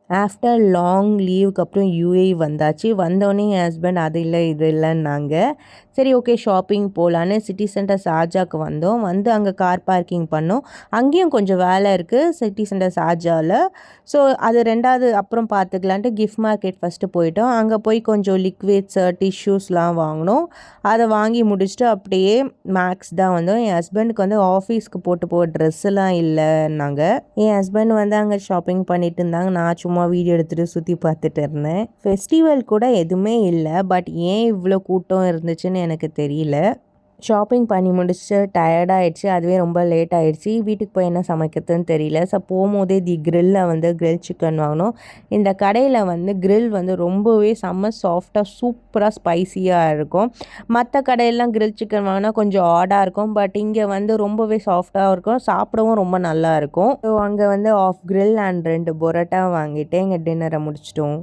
After long லீவுக்கு அப்புறம் UAE வந்தாச்சு. வந்தோடனே என் ஹஸ்பண்ட் அது இல்லை இது இல்லைன்னாங்க. சரி ஓகே ஷாப்பிங் போகலான்னு சிட்டி சென்டர் ஷார்ஜாக்கு வந்தோம். வந்து அங்கே கார் பார்க்கிங் பண்ணோம். அங்கேயும் கொஞ்சம் வேலை இருக்குது சிட்டி சென்டர் ஷார்ஜாவில். ஸோ அது 2வது அப்புறம் பார்த்துக்கலான்ட்டு கிஃப்ட் மார்க்கெட் ஃபஸ்ட்டு போயிட்டோம். அங்கே போய் கொஞ்சம் லிக்விட்ஸ் டிஷ்யூஸ்லாம் வாங்கினோம். அதை வாங்கி முடிச்சுட்டு அப்படியே மேக்ஸ் தான் வந்தோம். என் ஹஸ்பண்டுக்கு வந்து ஆஃபீஸ்க்கு போட்டு போக ட்ரெஸ்ஸெல்லாம் இல்லைன்னாங்க. என் ஹஸ்பண்ட் வந்து அங்கே ஷாப்பிங் பண்ணிட்டு இருந்தாங்க. நான் சும்மா வீடியோ எடுத்துகிட்டு சுற்றி பார்த்துட்டு இருந்தேன். ஃபெஸ்டிவல் கூட எதுவுமே இல்லை, பட் ஏன் இவ்வளோ கூட்டம் இருந்துச்சுன்னு எனக்கு தெரியல. ஷாப்பிங் பண்ணி முடிச்சுட்டு டயர்டாகிடுச்சு. அதுவே ரொம்ப லேட் ஆகிடுச்சு. வீட்டுக்கு போய் என்ன சமைக்கிறதுன்னு தெரியல. ஸோ போகும்போதே கிரில்லில் வந்து கிரில் சிக்கன் வாங்கினோம். இந்த கடையில் வந்து கிரில் வந்து ரொம்பவே செம்ம சாஃப்டாக சூப்பராக ஸ்பைஸியாக இருக்கும். மற்ற கடையெல்லாம் கிரில் சிக்கன் வாங்கினா கொஞ்சம் ஆடாக இருக்கும், பட் இங்கே வந்து ரொம்பவே சாஃப்டாக இருக்கும். சாப்பிடவும் ரொம்ப நல்லா இருக்கும். ஸோ அங்கே வந்து ஆஃப் கிரில் அண்ட் 2 பொரோட்டா வாங்கிட்டு எங்கள் டின்னரை முடிச்சிட்டோம்.